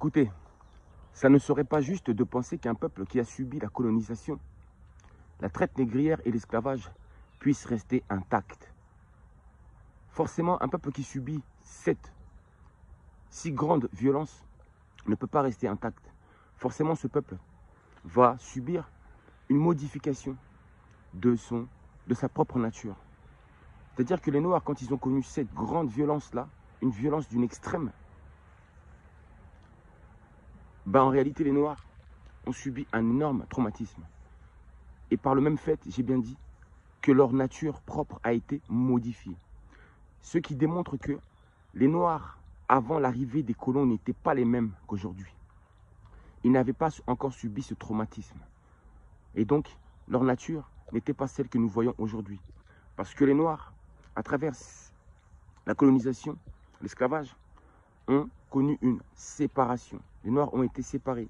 Écoutez, ça ne serait pas juste de penser qu'un peuple qui a subi la colonisation, la traite négrière et l'esclavage puisse rester intact. Forcément, un peuple qui subit cette si grande violence ne peut pas rester intact. Forcément, ce peuple va subir une modification de sa propre nature. C'est-à-dire que les Noirs, quand ils ont connu cette grande violence-là, une violence d'une extrême, en réalité, les Noirs ont subi un énorme traumatisme. Et par le même fait, j'ai bien dit, que leur nature propre a été modifiée. Ce qui démontre que les Noirs, avant l'arrivée des colons, n'étaient pas les mêmes qu'aujourd'hui. Ils n'avaient pas encore subi ce traumatisme. Et donc, leur nature n'était pas celle que nous voyons aujourd'hui. Parce que les Noirs, à travers la colonisation, l'esclavage, ont connu une séparation. Les Noirs ont été séparés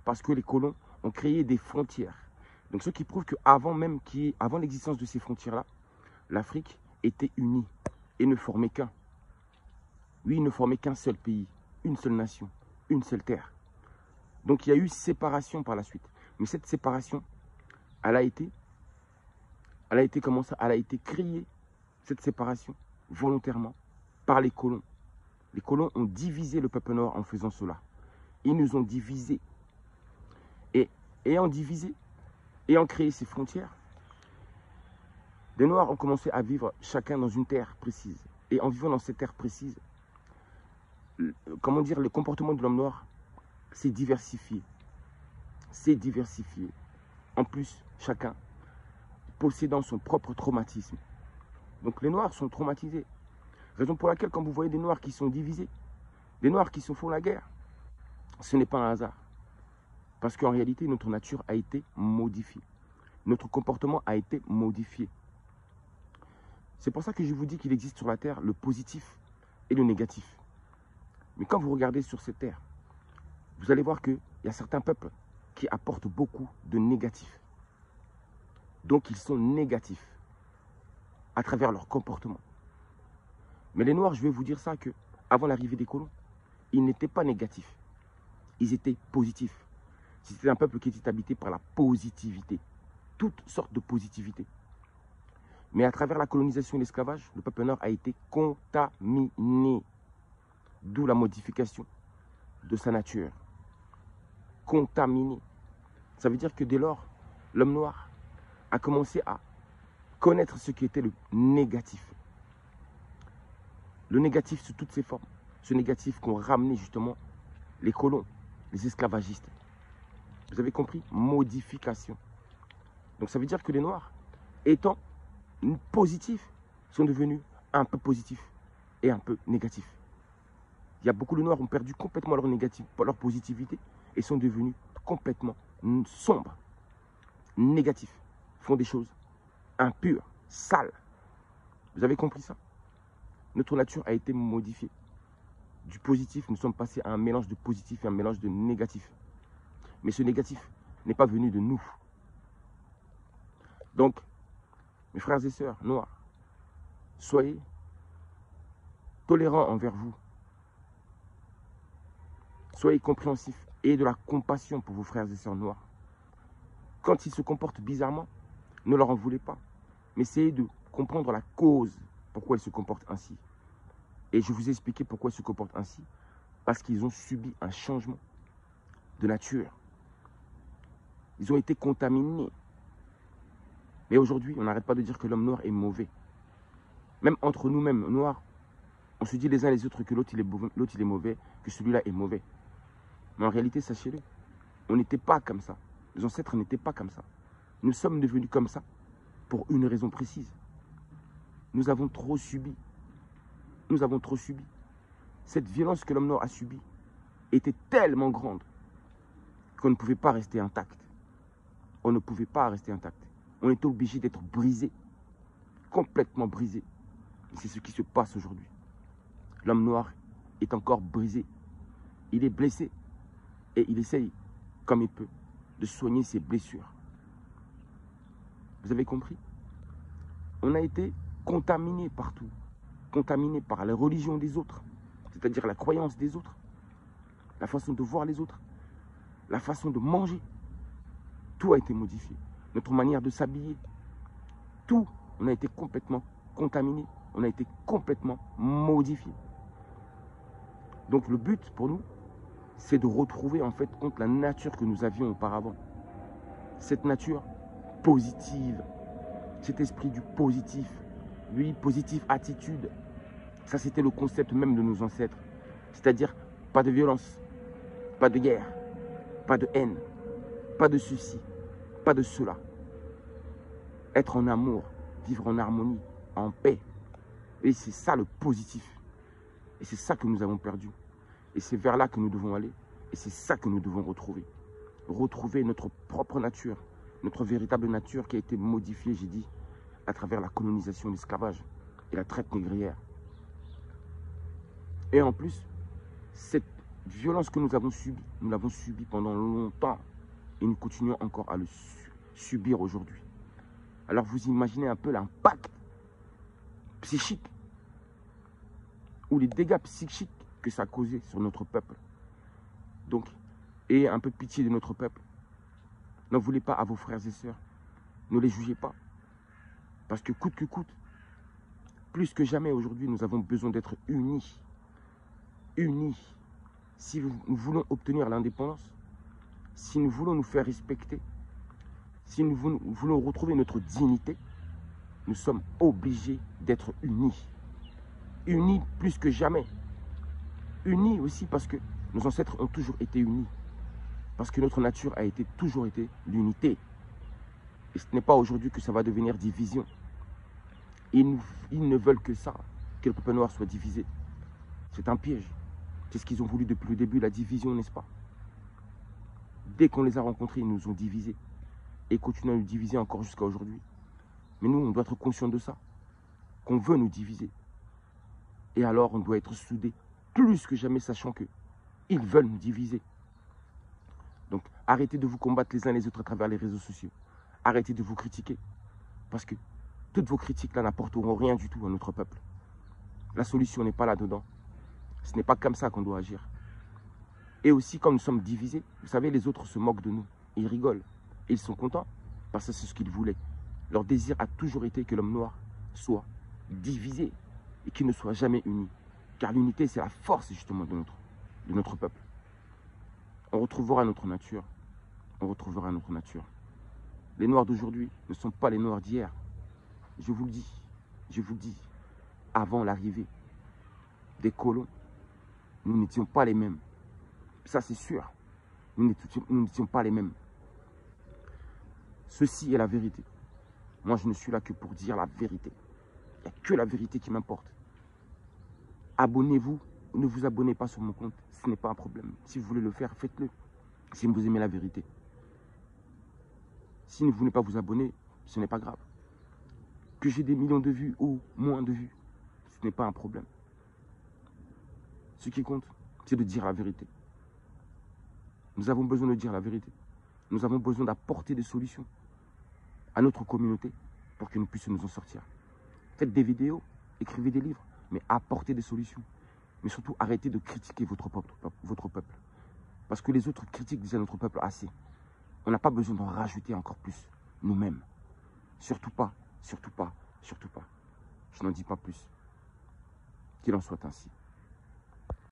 parce que les colons ont créé des frontières. Donc, ce qui prouve qu'avant même, avant l'existence de ces frontières-là, l'Afrique était unie et ne formait qu'un. Oui, il ne formait qu'un seul pays, une seule nation, une seule terre. Donc, il y a eu séparation par la suite. Mais cette séparation, elle a été comment ça? Elle a été créée, cette séparation, volontairement, par les colons. Les colons ont divisé le peuple noir en faisant cela. Ils nous ont divisés. Et ayant divisé, ayant créé ces frontières, les Noirs ont commencé à vivre chacun dans une terre précise. Et en vivant dans cette terre précise, comment dire, le comportement de l'homme noir s'est diversifié. C'est diversifié. En plus, chacun possédant son propre traumatisme. Donc les Noirs sont traumatisés. Raison pour laquelle, quand vous voyez des Noirs qui sont divisés, des Noirs qui se font la guerre, ce n'est pas un hasard. Parce qu'en réalité, notre nature a été modifiée. Notre comportement a été modifié. C'est pour ça que je vous dis qu'il existe sur la Terre le positif et le négatif. Mais quand vous regardez sur cette Terre, vous allez voir qu'il y a certains peuples qui apportent beaucoup de négatifs. Donc ils sont négatifs à travers leur comportement. Mais les Noirs, je vais vous dire ça, que avant l'arrivée des colons, ils n'étaient pas négatifs. Ils étaient positifs. C'était un peuple qui était habité par la positivité. Toutes sortes de positivité. Mais à travers la colonisation et l'esclavage, le peuple noir a été contaminé. D'où la modification de sa nature. Contaminé. Ça veut dire que dès lors, l'homme noir a commencé à connaître ce qui était le négatif. Le négatif sous toutes ses formes. Ce négatif qu'ont ramené justement les colons, les esclavagistes. Vous avez compris? Modification. Donc ça veut dire que les Noirs, étant positifs, sont devenus un peu positifs et un peu négatifs. Il y a beaucoup de Noirs qui ont perdu complètement leur positivité et sont devenus complètement sombres, négatifs, font des choses impures, sales. Vous avez compris ça? Notre nature a été modifiée. Du positif, nous sommes passés à un mélange de positif et un mélange de négatif. Mais ce négatif n'est pas venu de nous. Donc, mes frères et sœurs noirs, soyez tolérants envers vous. Soyez compréhensifs et de la compassion pour vos frères et sœurs noirs. Quand ils se comportent bizarrement, ne leur en voulez pas. Mais essayez de comprendre la cause pourquoi ils se comportent ainsi. Et je vous ai expliqué pourquoi ils se comportent ainsi. Parce qu'ils ont subi un changement de nature. Ils ont été contaminés. Mais aujourd'hui, on n'arrête pas de dire que l'homme noir est mauvais. Même entre nous-mêmes, noirs, on se dit les uns les autres que l'autre il est mauvais, que celui-là est mauvais. Mais en réalité, sachez-le, on n'était pas comme ça. Les ancêtres n'étaient pas comme ça. Nous sommes devenus comme ça pour une raison précise. Nous avons trop subi. Nous avons trop subi. Cette violence que l'homme noir a subie était tellement grande qu'on ne pouvait pas rester intact. On ne pouvait pas rester intact. On était obligé d'être brisé, complètement brisé. Et c'est ce qui se passe aujourd'hui. L'homme noir est encore brisé. Il est blessé et il essaye, comme il peut, de soigner ses blessures. Vous avez compris? On a été contaminé partout. Contaminé par la religion des autres, c'est-à-dire la croyance des autres. la façon de voir les autres, la façon de manger. Tout a été modifié. Notre manière de s'habiller, tout, on a été complètement contaminé, on a été complètement modifié. Donc le but pour nous, c'est de retrouver en fait compte la nature que nous avions auparavant. Cette nature positive, cet esprit du positif, lui, positive attitude. Ça, c'était le concept même de nos ancêtres. C'est-à-dire, pas de violence, pas de guerre, pas de haine, pas de ceci, pas de cela. Être en amour, vivre en harmonie, en paix. Et c'est ça le positif. Et c'est ça que nous avons perdu. Et c'est vers là que nous devons aller. Et c'est ça que nous devons retrouver. Retrouver notre propre nature, notre véritable nature qui a été modifiée, j'ai dit, à travers la colonisation, l'esclavage et la traite négrière. Et en plus, cette violence que nous l'avons subie pendant longtemps. Et nous continuons encore à le subir aujourd'hui. Alors vous imaginez un peu l'impact psychique ou les dégâts psychiques que ça a causé sur notre peuple. Donc, ayez un peu pitié de notre peuple. N'en voulez pas à vos frères et sœurs. Ne les jugez pas. Parce que coûte, plus que jamais aujourd'hui, nous avons besoin d'être unis. Unis. Si nous voulons obtenir l'indépendance, si nous voulons nous faire respecter, si nous voulons retrouver notre dignité, nous sommes obligés d'être unis. Unis plus que jamais. Unis aussi parce que nos ancêtres ont toujours été unis. Parce que notre nature a toujours été l'unité. Et ce n'est pas aujourd'hui que ça va devenir division. Ils ne veulent que ça, que le peuple noir soit divisé. C'est un piège. C'est ce qu'ils ont voulu depuis le début, la division, n'est-ce pas? Dès qu'on les a rencontrés, ils nous ont divisés. Et continuent à nous diviser encore jusqu'à aujourd'hui. Mais nous, on doit être conscients de ça. Qu'on veut nous diviser. Et alors, on doit être soudés. Plus que jamais, sachant que ils veulent nous diviser. Donc, arrêtez de vous combattre les uns les autres à travers les réseaux sociaux. Arrêtez de vous critiquer. Parce que toutes vos critiques là n'apporteront rien du tout à notre peuple. La solution n'est pas là-dedans. Ce n'est pas comme ça qu'on doit agir. Et aussi, quand nous sommes divisés, vous savez, les autres se moquent de nous. Ils rigolent. Et ils sont contents parce que c'est ce qu'ils voulaient. Leur désir a toujours été que l'homme noir soit divisé et qu'il ne soit jamais uni. Car l'unité, c'est la force justement de notre peuple. On retrouvera notre nature. On retrouvera notre nature. Les noirs d'aujourd'hui ne sont pas les noirs d'hier. Je vous le dis, avant l'arrivée des colons, nous n'étions pas les mêmes. Ça, c'est sûr. Nous n'étions pas les mêmes. Ceci est la vérité. Moi, je ne suis là que pour dire la vérité. Il n'y a que la vérité qui m'importe. Abonnez-vous ou ne vous abonnez pas sur mon compte. Ce n'est pas un problème. Si vous voulez le faire, faites-le. Si vous aimez la vérité. Si vous ne voulez pas vous abonner, ce n'est pas grave. Que j'ai des millions de vues ou moins de vues, ce n'est pas un problème. Ce qui compte, c'est de dire la vérité. Nous avons besoin de dire la vérité. Nous avons besoin d'apporter des solutions à notre communauté pour que nous puissions nous en sortir. Faites des vidéos, écrivez des livres, mais apportez des solutions. Mais surtout, arrêtez de critiquer votre peuple. Parce que les autres critiquent déjà notre peuple assez. On n'a pas besoin d'en rajouter encore plus, nous-mêmes. Surtout pas, surtout pas, surtout pas. Je n'en dis pas plus. Qu'il en soit ainsi.